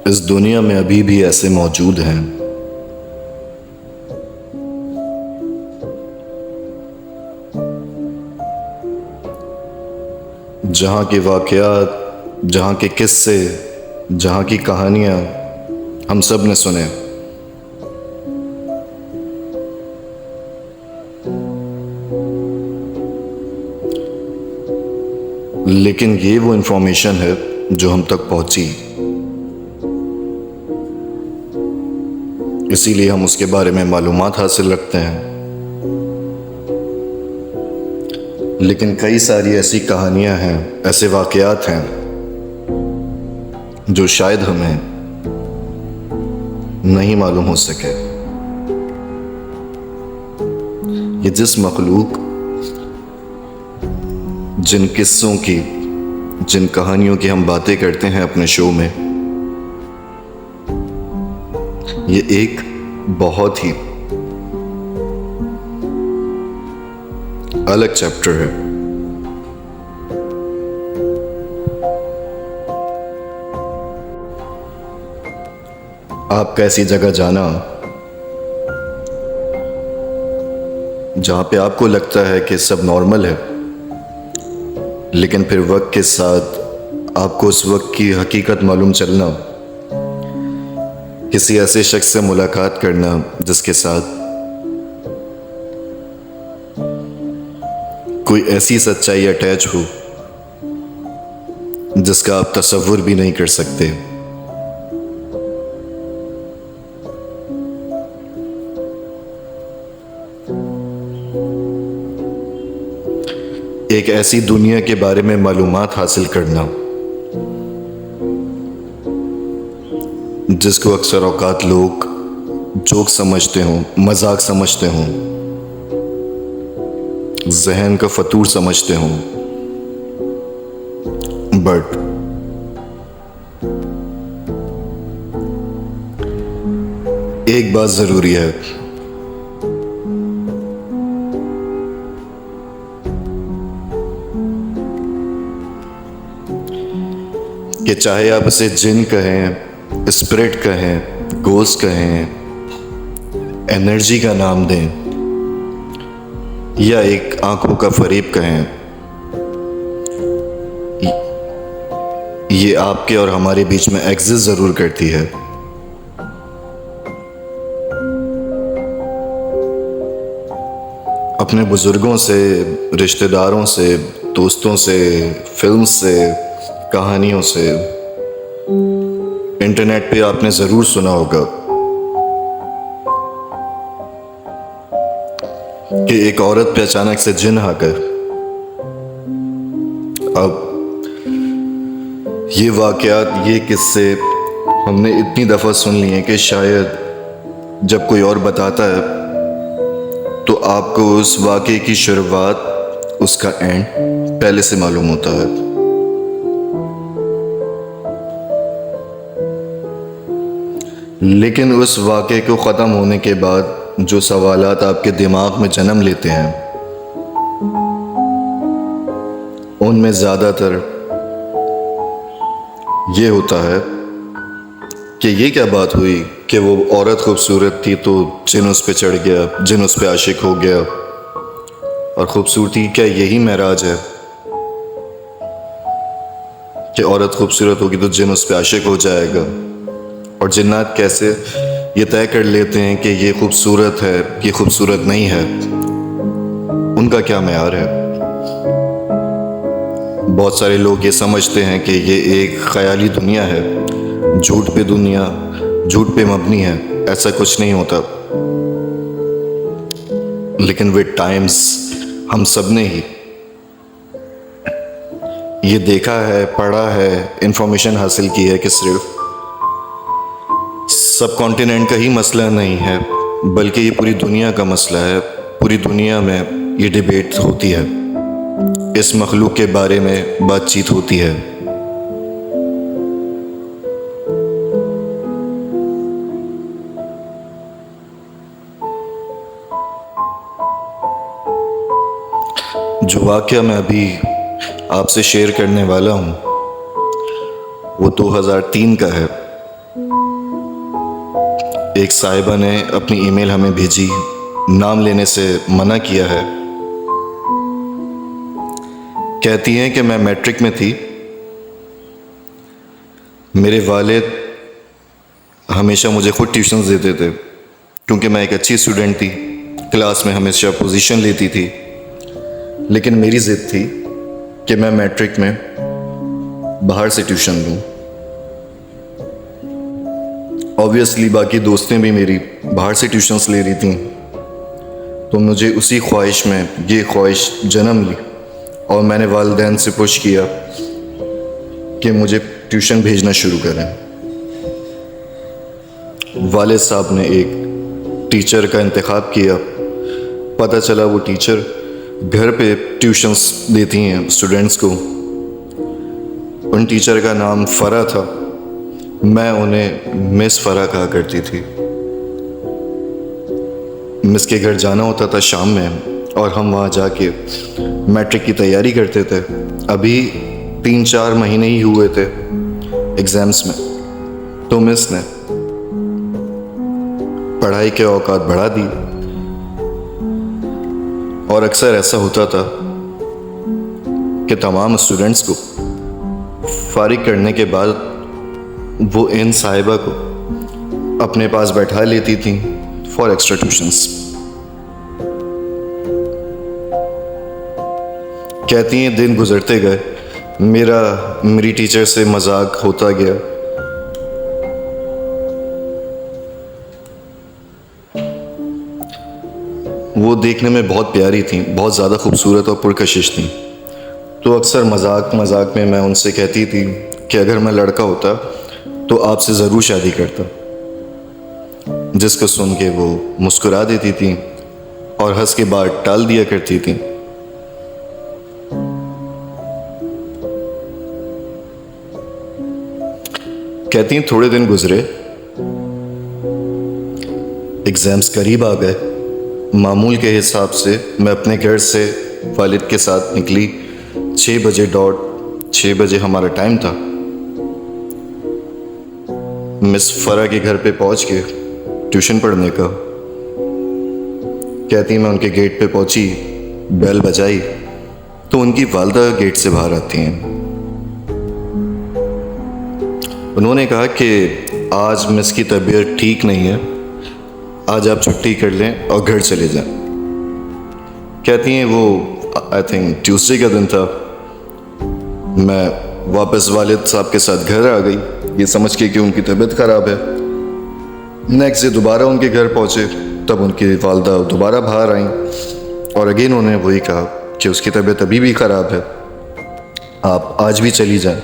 इस दुनिया में अभी भी ऐसे मौजूद हैं जहाँ के वाक़यात, जहाँ के किस्से, जहाँ की कहानियाँ हम सब ने सुने, लेकिन ये वो इन्फॉर्मेशन है जो हम तक पहुँची, इसीलिए हम उसके बारे में मालूमात हासिल रखते हैं। लेकिन कई सारी ऐसी कहानियां हैं, ऐसे वाक़यात हैं जो शायद हमें नहीं मालूम हो सके। ये जिस मखलूक, जिन किस्सों की, जिन कहानियों की हम बातें करते हैं अपने शो में, ये एक बहुत ही अलग चैप्टर है। आपका ऐसी जगह जाना जहां पे आपको लगता है कि सब नॉर्मल है, लेकिन फिर वक्त के साथ आपको उस वक्त की हकीकत मालूम चलना, किसी ऐसे शख्स से मुलाकात करना जिसके साथ कोई ऐसी सच्चाई अटैच हो जिसका आप तसव्वुर भी नहीं कर सकते। एक ऐसी दुनिया के बारे में मालूमात हासिल करना जिसको अक्सर औकात लोग जोक समझते हों, मजाक समझते हों, जहन का फतूर समझते हों, बट एक बात जरूरी है, कि चाहे आप इसे जिन कहें, स्पिरिट कहें, गोस्ट कहें, एनर्जी का नाम दें, या एक आंखों का फरेब कहें, ये आपके और हमारे बीच में एग्जिस्ट जरूर करती है। अपने बुजुर्गों से, रिश्तेदारों से, दोस्तों से, फिल्म से, कहानियों से, इंटरनेट पे आपने जरूर सुना होगा कि एक औरत पे अचानक से जिन आकर। अब ये वाकयात, ये किस्से हमने इतनी दफा सुन लिए कि शायद जब कोई और बताता है तो आपको उस वाकये की शुरुआत, उसका एंड पहले से मालूम होता है। लेकिन उस वाक़े को ख़त्म होने के बाद जो सवालात आपके दिमाग में जन्म लेते हैं, उनमें ज़्यादातर ये होता है कि ये क्या बात हुई कि वो औरत खूबसूरत थी तो जिन उस पे चढ़ गया, जिन उस पे आशिक हो गया, और खूबसूरती क्या यही महराज है कि औरत खूबसूरत होगी तो जिन उस पे आशिक हो जाएगा? और जिन्नात कैसे ये तय कर लेते हैं कि ये खूबसूरत है, ये खूबसूरत नहीं है? उनका क्या मेयार है? बहुत सारे लोग ये समझते हैं कि ये एक ख्याली दुनिया है, झूठ पे दुनिया, झूठ पे मबनी है। ऐसा कुछ नहीं होता। लेकिन विद टाइम्स हम सब ने ही ये देखा है, पढ़ा है, इंफॉर्मेशन हासिल की है कि सिर्फ सब कॉन्टिनेंट का ही मसला नहीं है, बल्कि ये पूरी दुनिया का मसला है। पूरी दुनिया में ये डिबेट होती है, इस मखलूक के बारे में बातचीत होती है। जो वाक़या मैं अभी आपसे शेयर करने वाला हूँ वो 2003 का है। एक साहिबा ने अपनी ईमेल हमें भेजी, नाम लेने से मना किया है। कहती हैं कि मैं मैट्रिक में थी, मेरे वालिद हमेशा मुझे खुद ट्यूशन्स देते थे क्योंकि मैं एक अच्छी स्टूडेंट थी, क्लास में हमेशा पोजीशन लेती थी। लेकिन मेरी ज़िद थी कि मैं मैट्रिक में बाहर से ट्यूशन लूँ। ऑब्वियसली बाकी दोस्तें भी मेरी बाहर से ट्यूशन्स ले रही थी, तो मुझे उसी ख्वाहिश में ये ख्वाहिश जन्म ली और मैंने वालिदैन से पुश किया कि मुझे ट्यूशन भेजना शुरू करें। वालिद साहब ने एक टीचर का इंतखाब किया। पता चला वो टीचर घर पे ट्यूशन्स देती हैं स्टूडेंट्स को। उन टीचर का नाम फ़रा था। मैं उन्हें मिस फ़रा कहा करती थी। मिस के घर जाना होता था शाम में और हम वहाँ जाके मैट्रिक की तैयारी करते थे। अभी 3-4 महीने ही हुए थे एग्ज़ाम्स में, तो मिस ने पढ़ाई के औकात बढ़ा दी। और अक्सर ऐसा होता था कि तमाम स्टूडेंट्स को फारिग करने के बाद वो इन साहिबा को अपने पास बैठा लेती थी फॉर एक्स्ट्रा ट्यूशन्स। कहती हैं दिन गुजरते गए, मेरी टीचर से मजाक होता गया। वो देखने में बहुत प्यारी थी, बहुत ज़्यादा खूबसूरत और पुरकशिश थी। तो अक्सर मजाक में मैं उनसे कहती थी कि अगर मैं लड़का होता तो आपसे ज़रूर शादी करता, जिसको सुन के वो मुस्कुरा देती थी और हंस के बात टाल दिया करती थी। कहती हैं थोड़े दिन गुजरे, एग्ज़ाम्स करीब आ गए। मामूल के हिसाब से मैं अपने घर से वालिद के साथ निकली। 6 बजे डॉट 6 बजे हमारा टाइम था। मिस फ़रा के घर पे पहुंच के ट्यूशन पढ़ने का। कहती मैं उनके गेट पे पहुंची, बेल बजाई तो उनकी वालदा गेट से बाहर आती हैं। उन्होंने कहा कि आज मिस की तबीयत ठीक नहीं है, आज आप छुट्टी कर लें और घर चले जाएं। कहती हैं वो आई थिंक ट्यूसडे का दिन था। मैं वापस वालिद साहब के साथ घर आ गई, ये समझ के कि उनकी तबीयत ख़राब है। नेक्स्ट डे दोबारा उनके घर पहुँचे, तब उनकी वालदा दोबारा बाहर आई और अगेन उन्होंने वही कहा कि उसकी तबीयत अभी भी ख़राब है, आप आज भी चली जाएं।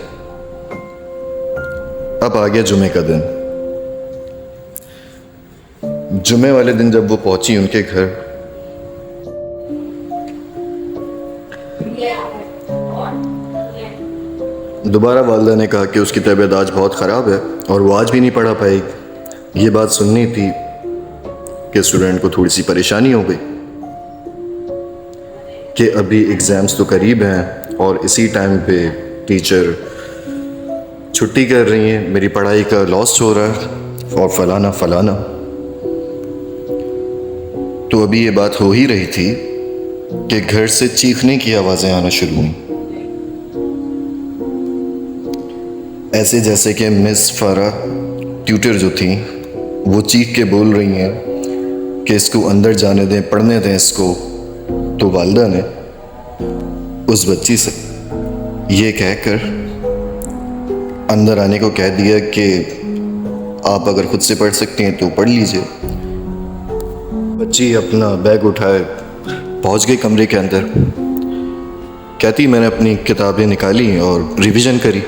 अब आ गया जुमे का दिन। जुमे वाले दिन जब वो पहुंची उनके घर, दोबारा वालदा ने कहा कि उसकी तबीयत आज बहुत ख़राब है और वो आज भी नहीं पढ़ा पाएगी। ये बात सुननी थी कि स्टूडेंट को थोड़ी सी परेशानी हो गई कि अभी एग्ज़ाम्स तो करीब हैं और इसी टाइम पे टीचर छुट्टी कर रही हैं, मेरी पढ़ाई का लॉस हो रहा है और फलाना। तो अभी ये बात हो ही रही थी कि घर से चीखने की आवाज़ें आना शुरू हुई, ऐसे जैसे कि मिस फ़रा ट्यूटर जो थी वो चीख के बोल रही हैं कि इसको अंदर जाने दें, पढ़ने दें इसको। तो वालिदा ने उस बच्ची से ये कहकर अंदर आने को कह दिया कि आप अगर खुद से पढ़ सकती हैं तो पढ़ लीजिए। बच्ची अपना बैग उठाए पहुंच गई कमरे के अंदर। कहती मैंने अपनी किताबें निकाली और रिवीजन करी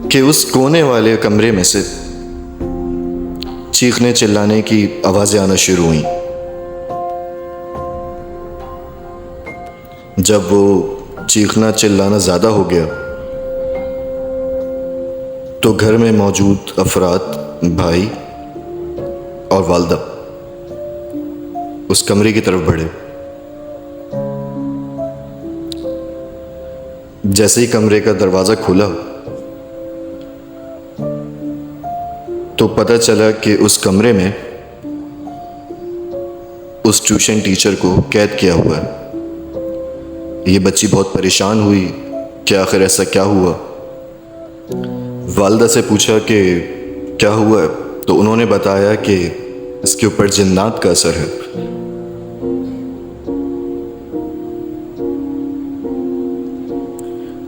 कि उस कोने वाले कमरे में से चीखने चिल्लाने की आवाज़ें आना शुरू हुई। जब वो चीखना चिल्लाना ज़्यादा हो गया तो घर में मौजूद अफराद, भाई और वालदा उस कमरे की तरफ बढ़े। जैसे ही कमरे का दरवाज़ा खुला तो पता चला कि उस कमरे में उस ट्यूशन टीचर को कैद किया हुआ है। ये बच्ची बहुत परेशान हुई कि आखिर ऐसा क्या हुआ। वालिदा से पूछा कि क्या हुआ है, तो उन्होंने बताया कि इसके ऊपर जिन्नात का असर है।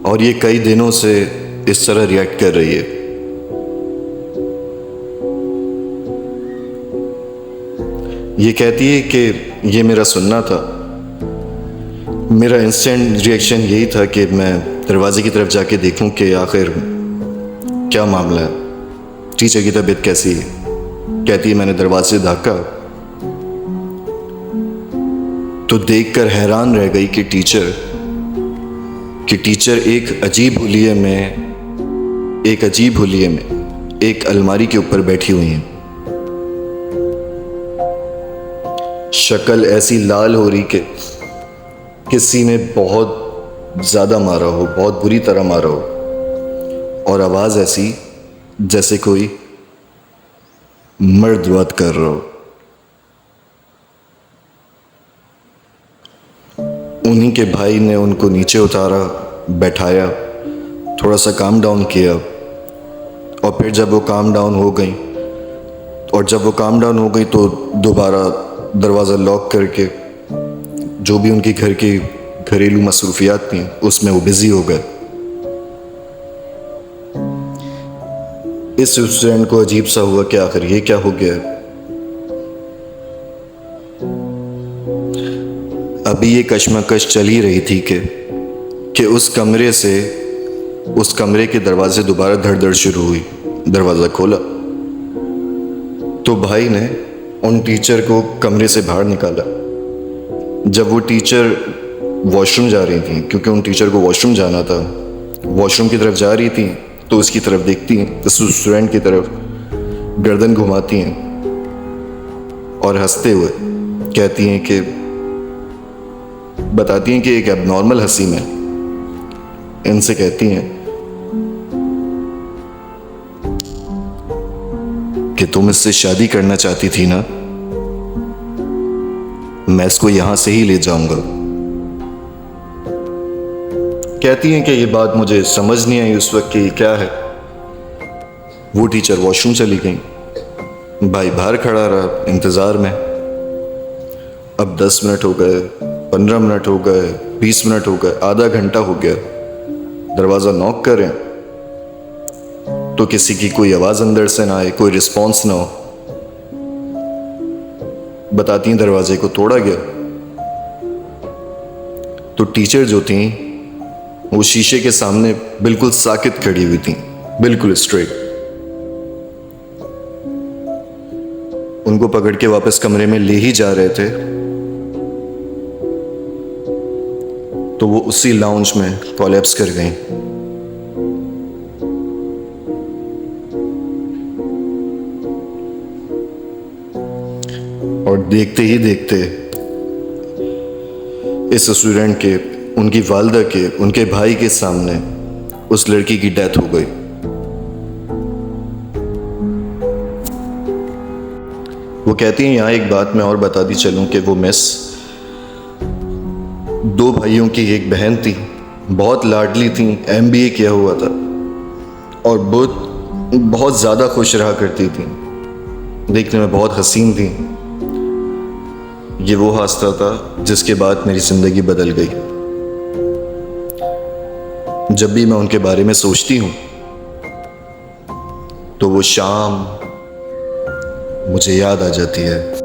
और ये कई दिनों से इस तरह रिएक्ट कर रही है। ये कहती है कि ये मेरा सुनना था। मेरा इंस्टेंट रिएक्शन यही था कि मैं दरवाजे की तरफ जाके देखूं कि आखिर क्या मामला है, टीचर की तबीयत कैसी है। कहती है मैंने दरवाजे से झाँका तो देखकर हैरान रह गई कि टीचर एक अजीब हुलिये में एक अलमारी के ऊपर बैठी हुई हैं। शक्ल ऐसी लाल हो रही कि किसी ने बहुत ज़्यादा मारा हो, बहुत बुरी तरह मारा हो, और आवाज़ ऐसी जैसे कोई मर्द बात कर रहा हो। उन्हीं के भाई ने उनको नीचे उतारा, बैठाया, थोड़ा सा काम डाउन किया, और फिर जब वो काम डाउन हो गई तो दोबारा दरवाज़ा लॉक करके जो भी उनकी घर की घरेलू मसरूफियात थी उसमें वो बिज़ी हो गए। इस स्टूडेंट को अजीब सा हुआ कि आखिर ये क्या हो गया। अभी ये कश्मकश चल ही रही थी कि उस कमरे के दरवाजे दोबारा धड़ शुरू हुई। दरवाज़ा खोला तो भाई ने उन टीचर को कमरे से बाहर निकाला। जब वो टीचर वॉशरूम जा रही थी, क्योंकि उन टीचर को वॉशरूम जाना था, वॉशरूम की तरफ जा रही थी तो उसकी तरफ देखती हैं, तो स्टूडेंट की तरफ गर्दन घुमाती हैं और हंसते हुए कहती हैं कि बताती हैं कि एक एबनॉर्मल हंसी में इनसे कहती हैं कि तुम इससे शादी करना चाहती थी ना, मैं इसको यहां से ही ले जाऊंगा। कहती हैं कि ये बात मुझे समझ नहीं आई उस वक्त कि ये क्या है। वो टीचर वॉशरूम चली गई, भाई बाहर खड़ा रहा इंतजार में। अब 10 मिनट हो गए, 15 मिनट हो गए, 20 मिनट हो गए, आधा घंटा हो गया। दरवाज़ा नॉक करें तो किसी की कोई आवाज़ अंदर से ना आए, कोई रिस्पॉन्स ना हो। बताती हैं दरवाजे को तोड़ा गया। तो टीचर जो थी वो शीशे के सामने बिल्कुल साकित खड़ी हुई थी, बिल्कुल स्ट्रेट। उनको पकड़ के वापस कमरे में ले ही जा रहे थे तो वो उसी लाउंज में कोलैप्स कर गई। और देखते ही देखते इस स्टूडेंट के, उनकी वालिदा के, उनके भाई के सामने उस लड़की की डेथ हो गई। वो कहती हैं, यहाँ एक बात मैं और बताती चलूं कि वो मिस 2 भाइयों की एक बहन थी, बहुत लाडली थी, MBA किया हुआ था और बहुत ज़्यादा खुश रहा करती थी, देखने में बहुत हसीन थी। ये वो हादसा था जिसके बाद मेरी ज़िंदगी बदल गई। जब भी मैं उनके बारे में सोचती हूँ तो वो शाम मुझे याद आ जाती है।